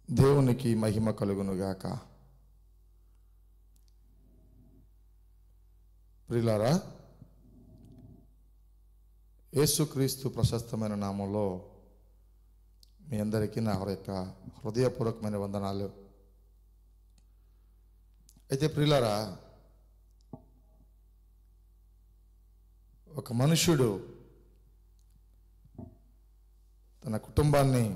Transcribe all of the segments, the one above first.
దేవునికి మహిమ కలుగునుగాక. ప్రియులారా, యేసుక్రీస్తు ప్రశస్తమైన నామంలో మీ అందరికీ నా యొక్క హృదయపూర్వకమైన వందనాలు. అయితే ప్రియులారా, ఒక మనుష్యుడు తన కుటుంబాన్ని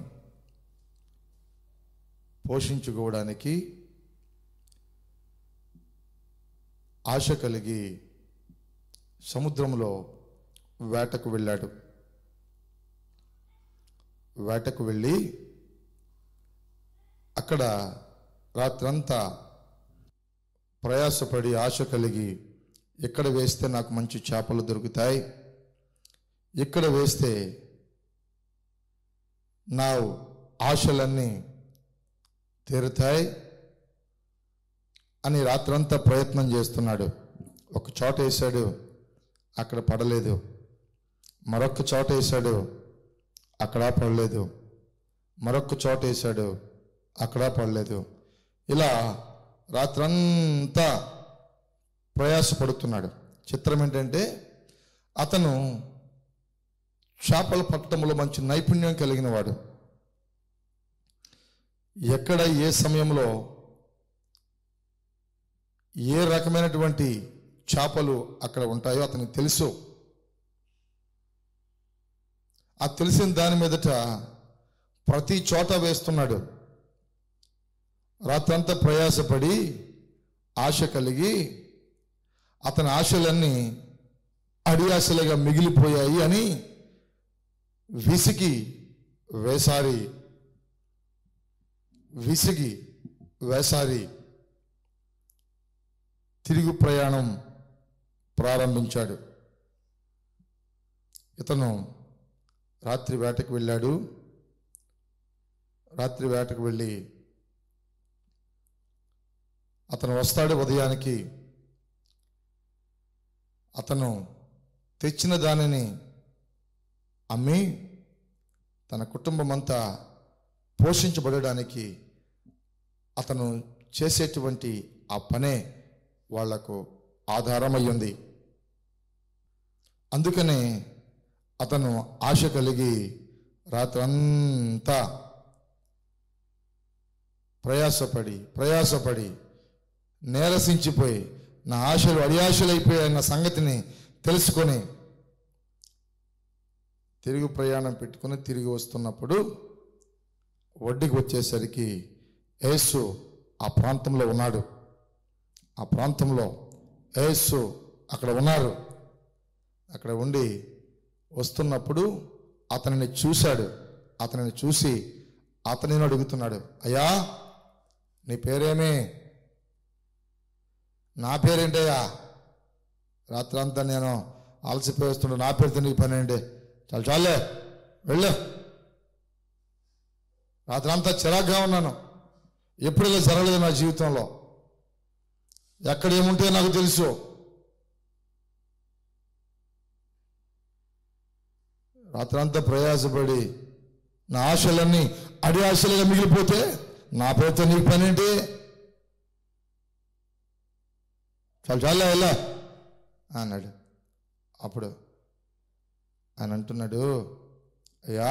పోషించుకోవడానికి ఆశ కలిగి సముద్రంలో వేటకు వెళ్ళాడు. వేటకు వెళ్ళి అక్కడ రాత్రంతా ప్రయాసపడి ఆశ కలిగి, ఎక్కడ వేస్తే నాకు మంచి చేపలు దొరుకుతాయి, ఇక్కడ వేస్తే నా ఆశలన్నీ తీరుతాయి అని రాత్రంతా ప్రయత్నం చేస్తున్నాడు. ఒక చోట వేశాడు, అక్కడ పడలేదు. మరొక చోట వేశాడు, అక్కడ పడలేదు. మరొక చోట వేశాడు, అక్కడ పడలేదు. ఇలా రాత్రంతా ప్రయాసపడుతున్నాడు. చిత్రం ఏంటంటే, అతను చేపలు పట్టడంలో మంచి నైపుణ్యం కలిగిన వాడు. ఎక్కడ ఏ సమయంలో ఏ రకమైనటువంటి చేపలు అక్కడ ఉంటాయో అతనికి తెలుసు. ఆ తెలిసిన దాని మీదట ప్రతి చోట వేస్తున్నాడు. రాత్రంతా ప్రయాసపడి ఆశ కలిగి అతని ఆశలన్నీ అడియాశలుగా మిగిలిపోయాయి అని విసిగి వేసారి తిరుగు ప్రయాణం ప్రారంభించాడు. ఇతను రాత్రి వేటకు వెళ్ళాడు. రాత్రి వేటకు వెళ్ళి అతను వస్తాడు ఉదయానికి. అతను తెచ్చిన దానిని అమ్మి తన కుటుంబం అంతా పోషించబడడానికి అతను చేసేటువంటి ఆ పనే వాళ్లకు ఆధారమయ్యింది. అందుకనే అతను ఆశ కలిగి రాత్రంతా ప్రయాసపడి నీరసించిపోయి నా ఆశలు అడియాశలైపోయాయన్న సంగతిని తెలుసుకొని తిరుగు ప్రయాణం పెట్టుకుని తిరిగి వస్తున్నప్పుడు ఒడ్డుకి వచ్చేసరికి యేసు ఆ ప్రాంతంలో ఉన్నాడు. ఆ ప్రాంతంలో యేసు అక్కడ ఉన్నారు. అక్కడ ఉండి వస్తున్నప్పుడు అతనిని చూశాడు. అతనిని చూసి అతనిని అడుగుతున్నాడు, అయ్యా నీ పేరేమి? నా పేరేంటయ్యా? రాత్రంతా నేను అలసిపోయి వస్తుండే, నా పేరుతో నీకు పని ఏంటి? చాలే వెళ్ళు. రాత్రంతా చిరాగ్గా ఉన్నాను. ఎప్పుడు ఇలా జరగలేదు నా జీవితంలో. ఎక్కడ ఏముంటే నాకు తెలుసు. రాత్రంతా ప్రయాసపడి నా ఆశలన్నీ అడి ఆశలుగా మిగిలిపోతే నా పేరుతో నీకు పని ఏంటి? చాలే వెళ్ళా అన్నాడు. అప్పుడు ఆయన అంటున్నాడు, అయ్యా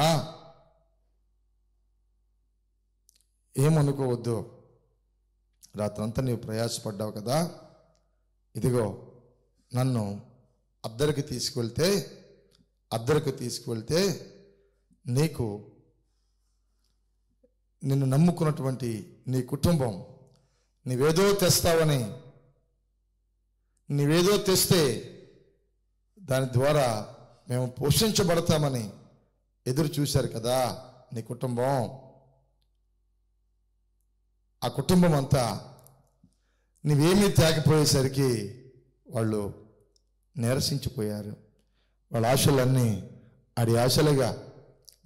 ఏమనుకోవద్దు, రాత్రంతా నీవు ప్రయాసపడ్డావు కదా, ఇదిగో నన్ను అద్దరికి తీసుకువెళ్తే నీకు నిన్ను నమ్ముకున్నటువంటి నీ కుటుంబం నీవేదో తెస్తే దాని ద్వారా మేము పోషించబడతామని ఎదురు చూశారు కదా నీ కుటుంబం. ఆ కుటుంబం అంతా నీవేమీ తేకపోయేసరికి వాళ్ళు నీరసించిపోయారు. వాళ్ళ ఆశలన్నీ అడి ఆశలుగా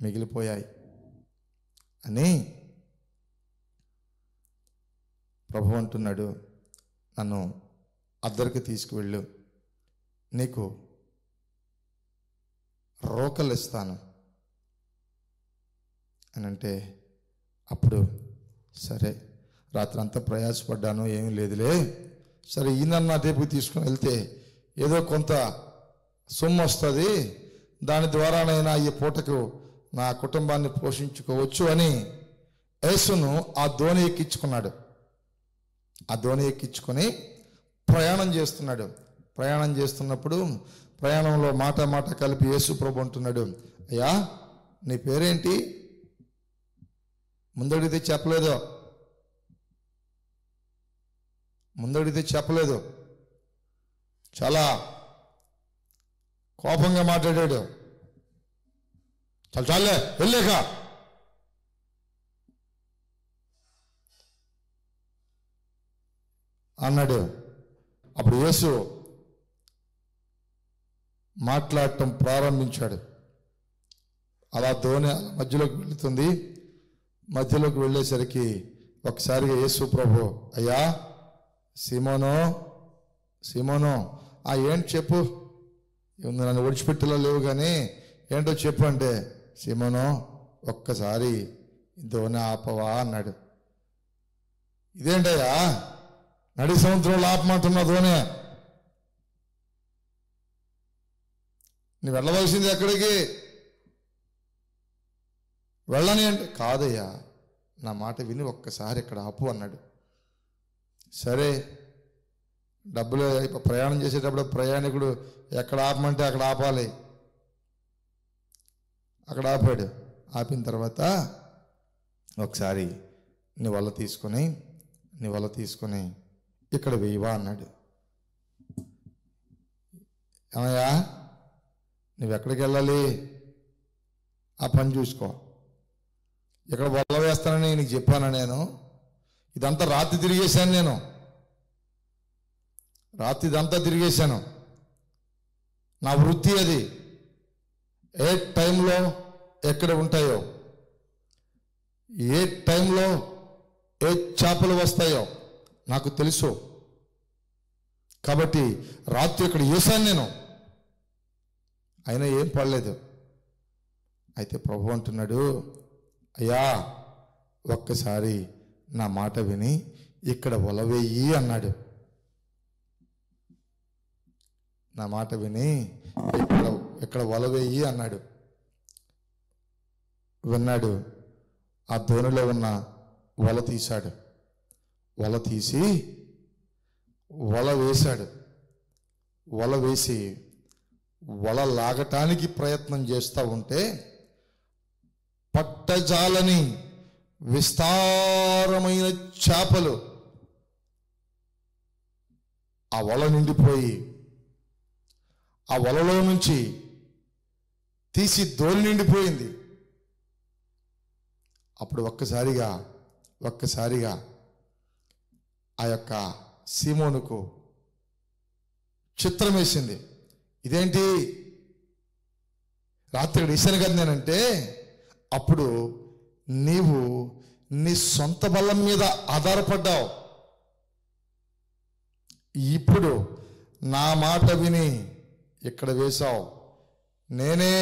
మిగిలిపోయాయి అని ప్రభు అంటున్నాడు, నన్ను అద్దరికి తీసుకువెళ్ళు, నీకు రోకలు ఇస్తాను అని అంటే అప్పుడు సరే రాత్రి అంతా ప్రయాసపడ్డాను, ఏమీ లేదులే, సరే ఈయన నా టేపుకి తీసుకుని వెళ్తే ఏదో కొంత సొమ్ము వస్తుంది, దాని ద్వారానైనా ఈ పూటకు నా కుటుంబాన్ని పోషించుకోవచ్చు అని యేసును ఆ దోణి ఎక్కించుకున్నాడు. ఆ దోణి ఎక్కించుకొని ప్రయాణం చేస్తున్నాడు. ప్రయాణం చేస్తున్నప్పుడు ప్రయాణంలో మాట కలిపి యేసు ప్రభు అంటున్నాడు, అయ్యా నీ పేరేంటి? ముందడిగితే చెప్పలేదు, చాలా కోపంగా మాట్లాడాడు. చాలే వెళ్ళాక అన్నాడు. అప్పుడు యేసు మాట్లాడటం ప్రారంభించాడు. అలా దోణి మధ్యలోకి వెళుతుంది. మధ్యలోకి వెళ్ళేసరికి ఒకసారిగా యేసు ప్రభు, అయ్యా సీమోను ఏంటి చెప్పు, నన్ను ఒడిచిపెట్టేలా లేవు కానీ ఏంటో చెప్పు అంటే, సీమోను ఒక్కసారి దోణి ఆపవా అన్నాడు. ఇదేంటయ్యా నడి సముద్రంలో ఆపమంటున్నా దోణి, నీ వెళ్ళవలసింది ఎక్కడికి? వెళ్ళని అంటే, కాదయ్యా నా మాట విని ఒక్కసారి ఇక్కడ ఆపు అన్నాడు. సరే డబ్బులు ప్రయాణం చేసేటప్పుడు ప్రయాణికుడు ఎక్కడ ఆపమంటే అక్కడ ఆపాలి. అక్కడ ఆపాడు. ఆపిన తర్వాత ఒకసారి నీ వల్ల తీసుకొని ఇక్కడ వేయవా అన్నాడు. ఏమయ్యా నువ్వెక్కడికి వెళ్ళాలి? ఆ పని చూసుకో. ఇక్కడ వల్ల వేస్తానని నీకు చెప్పాను. నేను ఇదంతా రాత్రి తిరిగేశాను. ఇదంతా తిరిగేశాను. నా వృత్తి అది. ఏ టైంలో ఎక్కడ ఉంటాయో, ఏ టైంలో ఏ చేపలు వస్తాయో నాకు తెలుసు. కాబట్టి రాత్రి ఇక్కడ వేశాను నేను, అయినా ఏం పడలేదు. అయితే ప్రభు అంటున్నాడు, అయ్యా ఒక్కసారి నా మాట విని ఇక్కడ వలవేయి అన్నాడు. నా మాట విని ఇక్కడ వలవేయి అన్నాడు. విన్నాడు. ఆ దోణిలో ఉన్న వల తీశాడు. వల తీసి వల వేశాడు. వల వేసి వల లాగటానికి ప్రయత్నం చేస్తూ ఉంటే పట్టజాలని విస్తారమైన చేపలు ఆ వల నిండిపోయి ఆ వలలో నుంచి తీసి దోణి నిండిపోయింది. అప్పుడు ఒక్కసారిగా ఆ యొక్క సీమోనుకు చిత్రం వేసింది. ఇదేంటి రాత్రి ఇక్కడ ఇసాను కదా నేనంటే, అప్పుడు నీవు నీ సొంత బలం మీద ఆధారపడ్డావు. ఇప్పుడు నా మాట విని ఇక్కడ వేశావు. నేనే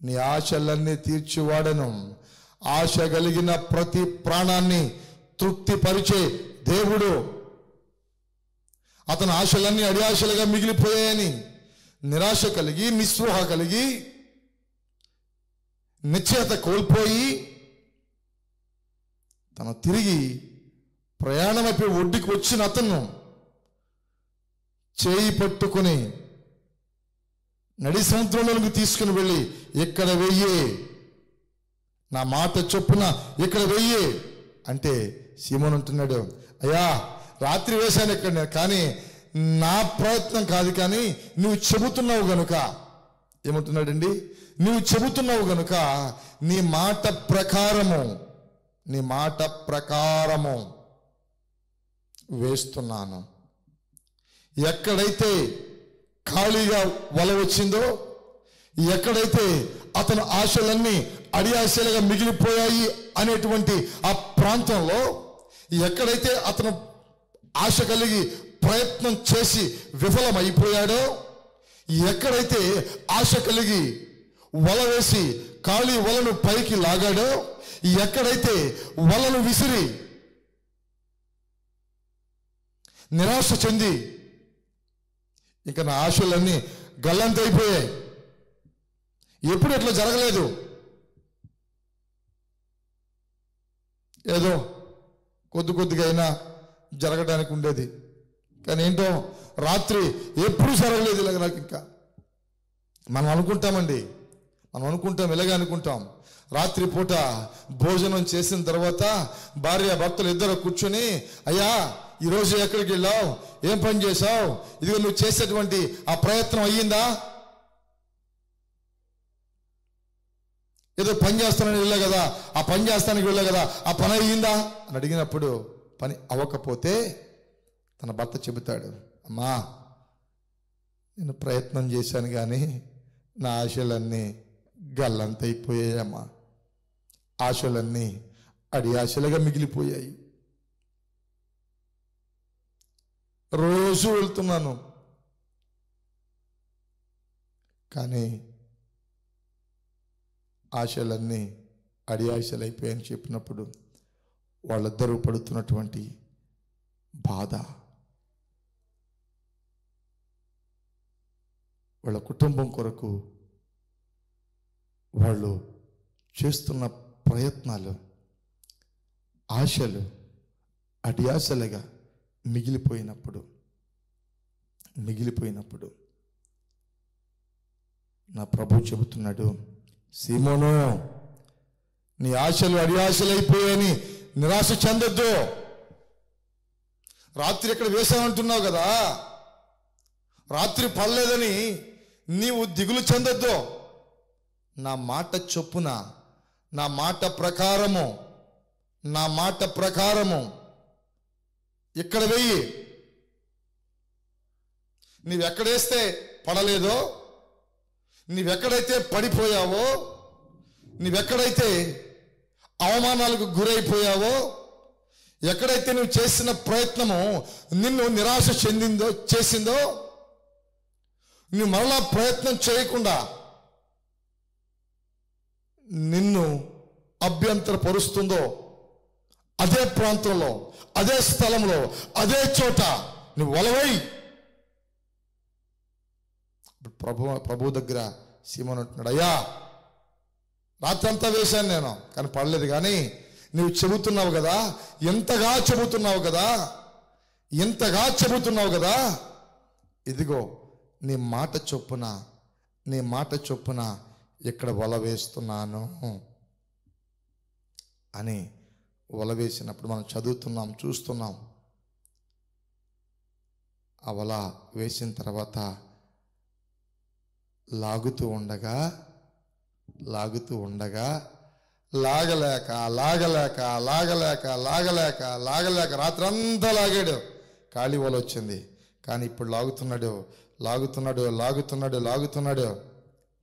నీ ఆశలన్నీ తీర్చివాడను. ఆశ కలిగిన ప్రతి ప్రాణాన్ని తృప్తిపరిచే దేవుడు. అతని ఆశలన్నీ అడియాశలుగా మిగిలిపోయాయని నిరాశ కలిగి, నిస్పృహ కలిగి, నిశ్చయత కోల్పోయి తను తిరిగి ప్రయాణమైపోయి ఒడ్డుకి వచ్చిన అతను చేయి పట్టుకుని నడి సముద్రంలోకి తీసుకుని వెళ్ళి ఇక్కడ వెయ్యి, నా మాట చొప్పున ఇక్కడ వెయ్యి అంటే సీమోను అంటున్నాడు, అయ్యా రాత్రి వేశాను ఇక్కడ, కానీ నా ప్రయత్నం కాదు, కానీ నువ్వు చెబుతున్నావు గనుక. ఏమంటున్నాడండి? నువ్వు చెబుతున్నావు గనుక నీ మాట ప్రకారము వేస్తున్నాను. ఎక్కడైతే ఖాళీగా వల వచ్చిందో, ఎక్కడైతే అతను ఆశలన్నీ అడియాశలుగా మిగిలిపోయాయి అనేటువంటి ఆ ప్రాంతంలో, ఎక్కడైతే అతను ఆశ కలిగి ప్రయత్నం చేసి విఫలమైపోయాడో, ఎక్కడైతే ఆశ కలిగి వల వేసి ఖాళీ వలను పైకి లాగాడో, ఎక్కడైతే వలను విసిరి నిరాశ చెంది ఇంకా నా ఆశలన్నీ గల్లంతైపోయాయి. ఎప్పుడు ఇట్లా జరగలేదు. ఏదో కొద్దిగా అయినా జరగడానికి ఉండేది, కానీ ఏంటో రాత్రి ఎప్పుడు జరగలేదు ఇలాగ నాకు. ఇంకా మనం అనుకుంటామండి, ఇలాగే అనుకుంటాం. రాత్రి పూట భోజనం చేసిన తర్వాత భార్య భర్తలు ఇద్దరు కూర్చొని, అయ్యా ఈరోజు ఎక్కడికి వెళ్ళావు, ఏం పని చేశావు, ఇదిగో నువ్వు చేసేటువంటి ఆ ప్రయత్నం అయ్యిందా, ఏదో పని చేస్తానని వెళ్ళా కదా, ఆ పని చేస్తానికి వెళ్ళా కదా, ఆ పని అయ్యిందా అని అడిగినప్పుడు పని అవ్వకపోతే తన భర్త చెబుతాడు, అమ్మా నేను ప్రయత్నం చేశాను కానీ నా ఆశలన్నీ గల్లంతైపోయాయమ్మా, ఆశలన్నీ అడి ఆశలుగా మిగిలిపోయాయి. రోజు వెళ్తున్నాను కానీ ఆశలన్నీ అడి ఆశలైపోయాయని చెప్పినప్పుడు వాళ్ళిద్దరూ పడుతున్నటువంటి బాధ, వాళ్ళ కుటుంబం కొరకు వాళ్ళు చేస్తున్న ప్రయత్నాలు, ఆశలు అడి ఆశలుగా మిగిలిపోయినప్పుడు నా ప్రభు చెబుతున్నాడు, సీమోను నీ ఆశలు అడి ఆశలైపోయాయని నిరాశ చెందొద్దు. రాత్రి ఇక్కడ వేసామంటున్నావు కదా, రాత్రి పడలేదని నీవు దిగులు చెందొద్దు. నా మాట చొప్పున, నా మాట ప్రకారము ఇక్కడ వెయ్యి. నీవెక్కడేస్తే పడలేదో, నీవెక్కడైతే పడిపోయావో, నీవెక్కడైతే అవమానాలకు గురైపోయావో, ఎక్కడైతే నువ్వు చేసిన ప్రయత్నము నిన్ను నిరాశ చేసిందో, నువ్వు మరలా ప్రయత్నం చేయకుండా నిన్ను అభ్యంతరపరుస్తుందో, అదే ప్రాంతంలో, అదే స్థలంలో, అదే చోట నువ్వు వలవై. ప్రభు దగ్గర సీమోను అంటున్నాడు, అయ్యా రాత్రంతా వేశాను నేను కానీ పడలేదు, కానీ నువ్వు చెబుతున్నావు కదా, ఎంతగా చెబుతున్నావు కదా, ఇదిగో నీ మాట చొప్పున ఇక్కడ వల వేస్తున్నాను అని వల వేసినప్పుడు మనం చదువుతున్నాం, చూస్తున్నాం. ఆ వల వేసిన తర్వాత లాగుతూ ఉండగా లాగలేక రాత్రంతా లాగాడు. ఖాళీ వల వచ్చింది, కానీ ఇప్పుడు లాగుతున్నాడు.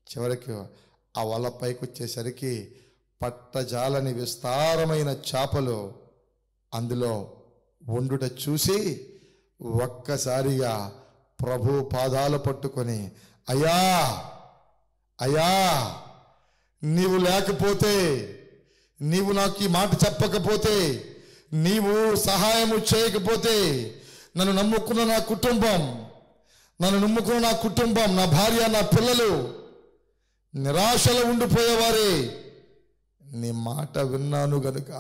చివరికి ఆ వల పైకి వచ్చేసరికి పట్టజాలని విస్తారమైన చేపలు అందులో వండుట చూసి ఒక్కసారిగా ప్రభు పాదాలు పట్టుకొని, అయ్యా నీవు లేకపోతే, నీవు నాకు ఈ మాట చెప్పకపోతే, నీవు సహాయము చేయకపోతే నన్ను నమ్ముకున్న నా కుటుంబం, నా భార్య, నా పిల్లలు నిరాశలో ఉండిపోయేవారే. నీ మాట విన్నాను గనుక,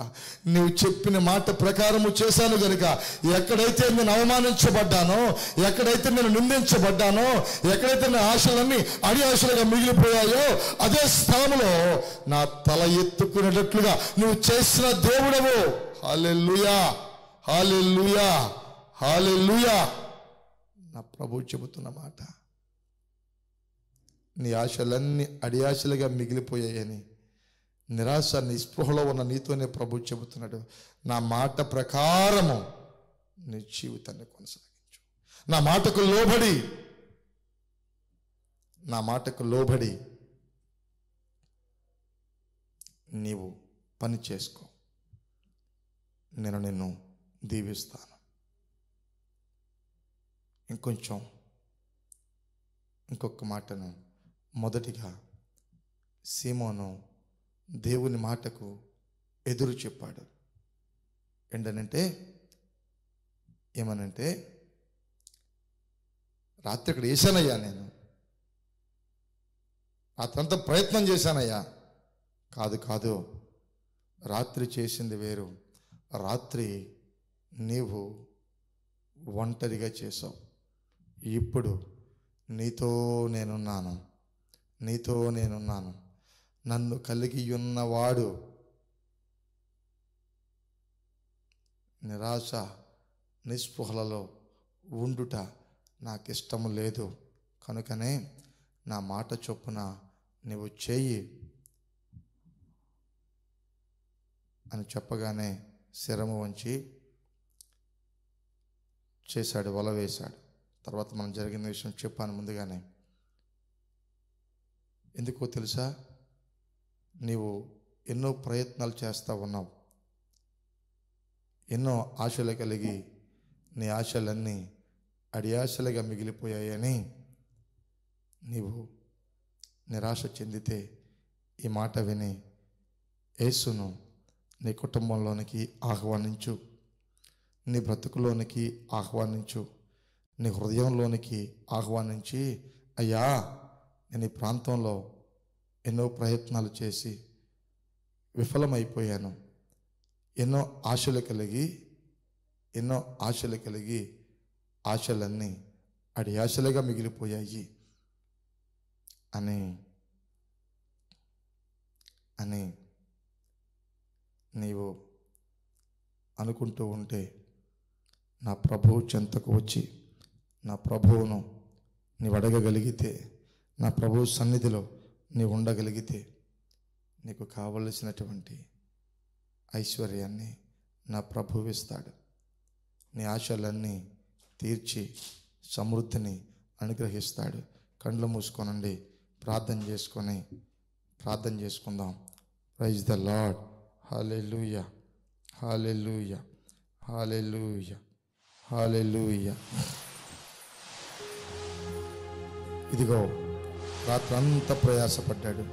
నీవు చెప్పిన మాట ప్రకారము చేశాను గనుక, ఎక్కడైతే నేను అవమానించబడ్డానో, ఎక్కడైతే నేను నిందించబడ్డానో, ఎక్కడైతే నా ఆశలన్నీ అడి ఆశలుగా మిగిలిపోయాయో, అదే స్థలంలో నా తల ఎత్తుకునేటట్లుగా నువ్వు చేసిన దేవుడవు. హల్లెలూయా, హల్లెలూయా, హల్లెలూయా. నా ప్రభు చెబుతున్న మాట, నీ ఆశలన్నీ అడి ఆశలుగా మిగిలిపోయాయని నిరాశ నిస్పృహలో ఉన్న నీతోనే ప్రభు చెబుతున్నాడు, నా మాట ప్రకారము నీ జీవితాన్ని కొనసాగించు. నా మాటకు లోబడి నీవు పని చేసుకో, నేను నిన్ను దీవిస్తాను. ఇంకొక మాటను, మొదటిగా సీమోను దేవుని మాటకు ఎదురు చెప్పాడు. ఏంటనంటే ఏమనంటే, రాత్రి ఇక్కడ వేసానయ్యా, నేను రాత్రంతా ప్రయత్నం చేశానయ్యా. కాదు, రాత్రి చేసింది వేరు. రాత్రి నీవు ఒంటరిగా చేసావు. ఇప్పుడు నీతో నేనున్నాను. నన్ను కలిగి ఉన్నవాడు నిరాశ నిస్పృహలలో ఉండుట నాకిష్టము లేదు. కనుకనే నా మాట చొప్పున నీవు చేయి అని చెప్పగానే శిరము వంచి చేశాడు, వల వేశాడు. తర్వాత మనం జరిగిన విషయం చెప్పాను ముందుగానే. ఎందుకో తెలుసా? నీవు ఎన్నో ప్రయత్నాలు చేస్తూ ఉన్నావు, ఎన్నో ఆశలు కలిగి నీ ఆశలన్నీ అడియాశలుగా మిగిలిపోయాయని నీవు నిరాశ చెందితే ఈ మాట విని యేసును నీ కుటుంబంలోనికి ఆహ్వానించు, నీ బ్రతుకులోనికి ఆహ్వానించు, నీ హృదయంలోనికి ఆహ్వానించి, అయ్యా నేను ఈ ప్రాంతంలో ఎన్నో ప్రయత్నాలు చేసి విఫలమైపోయాను, ఎన్నో ఆశలు కలిగి ఆశలన్నీ అడియాశలుగా మిగిలిపోయాయి అని నీవు అనుకుంటూ ఉంటే, నా ప్రభువు చెంతకు వచ్చి నా ప్రభువును నీవు అడగగలిగితే, నా ప్రభువు సన్నిధిలో నీవు ఉండగలిగితే, నీకు కావలసినటువంటి ఐశ్వర్యాన్ని నా ప్రభువు ఇస్తాడు. నీ ఆశలన్నీ తీర్చి సమృద్ధిని అనుగ్రహిస్తాడు. కళ్ళు మూసుకోనండి, ప్రార్థన చేసుకుందాం. Praise the Lord. Hallelujah, hallelujah, hallelujah, hallelujah. ఇదిగో రాత్రంతా ప్రయాసపడ్డాడు,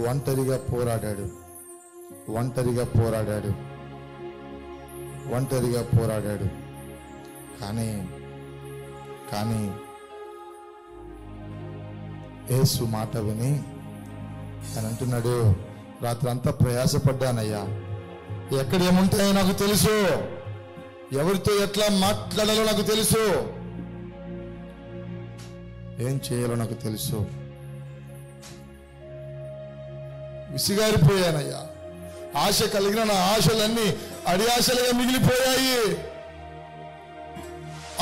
ఒంటరిగా పోరాడాడు. కానీ యేసు మాట విని అని అంటున్నాడు, రాత్రంతా ప్రయాసపడ్డానయ్యా, ఎక్కడ ఏముంటాయో నాకు తెలుసు, ఎవరితో ఎట్లా మాట్లాడాలో నాకు తెలుసు, ఏం చేయాలో నాకు తెలుసు. విసిగారిపోయానయ్యా, ఆశ కలిగిన నా ఆశలన్నీ అడియాశలుగా మిగిలిపోయాయి.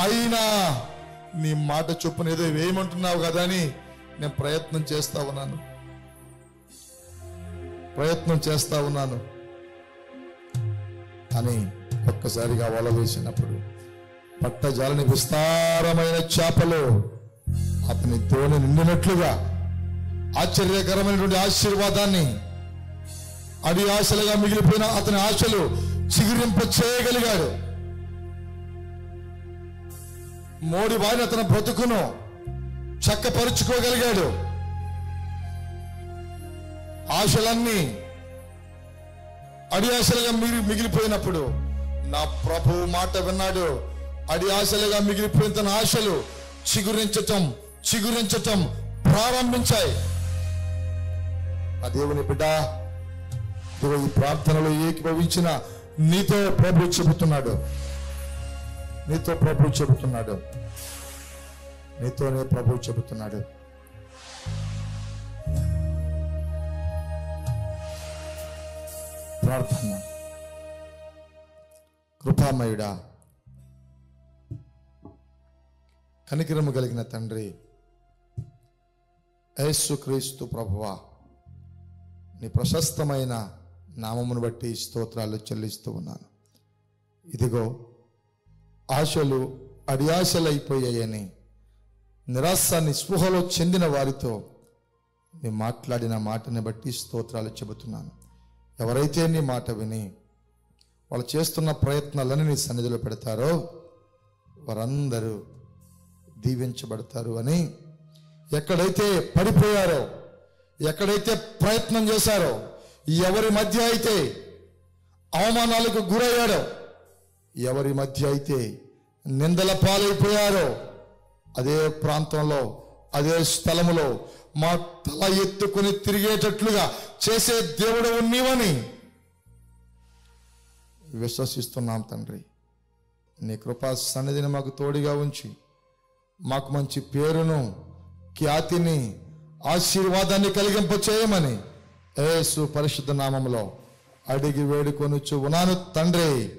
అయినా నీ మాట చొప్పున ఏదో వేయమంటున్నావు కదా అని నేను ప్రయత్నం చేస్తా ఉన్నాను అని ఒక్కసారిగా వల వేసినప్పుడు పట్టజాలని విస్తారమైన చేపలు అతని తోని నిండినట్లుగా ఆశ్చర్యకరమైనటువంటి ఆశీర్వాదాన్ని, అడి ఆశలుగా మిగిలిపోయిన అతని ఆశలు చిగురింప చేయగలిగాడు. మోడి వారిని అతని బ్రతుకును చక్కపరుచుకోగలిగాడు. ఆశలన్నీ అడి ఆశలుగా మిగిలిపోయినప్పుడు నా ప్రభువు మాట విన్నాడు. అడి ఆశలుగా మిగిలిపోయిన తన ఆశలు చిగురించటం ప్రారంభించాయి. ఆ దేవుని బిడ్డ, ఈ ప్రార్థనలో ఏకీభవించిన నీతో ప్రభు చెబుతున్నాడు, నీతోనే ప్రభు చెబుతున్నాడు. ప్రార్థన. కృపామయుడా, కనికరము కలిగిన తండ్రి, యేసుక్రీస్తు ప్రభువా, నీ ప్రశస్తమైన నామమును బట్టి స్తోత్రాలు చెల్లిస్తూ ఉన్నాను. ఇదిగో ఆశలు అడియాశలైపోయాయని నిరాశ నిస్పృహలో చెందిన వారితో నీ మాట్లాడిన మాటని బట్టి స్తోత్రాలు చెబుతున్నాను. ఎవరైతే నీ మాట విని వాళ్ళు చేస్తున్న ప్రయత్నాలని నీ సన్నిధిలో పెడతారో వారందరూ దీవించబడతారు అని, ఎక్కడైతే పడిపోయారో ఎక్కడైతే ప్రయత్నం చేశారో, ఎవరి మధ్య అయితే అవమానాలకు గురయ్యాడో, ఎవరి మధ్య అయితే నిందల పాలైపోయారో, అదే ప్రాంతంలో, అదే స్థలములో మా తల ఎత్తుకుని తిరిగేటట్లుగా చేసే దేవుడు నీవని విశ్వసిస్తున్నాం తండ్రి. నీ కృపా సన్నిధిని మాకు తోడుగా ఉంచి మాకు మంచి పేరును, ఖ్యాతిని, ఆశీర్వాదాన్ని కలిగింప చేయమని యేసు పరిశుద్ధ నామములో అడిగి వేడుకొనుచు ఉన్నాను తండ్రి.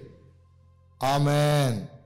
ఆమెన్.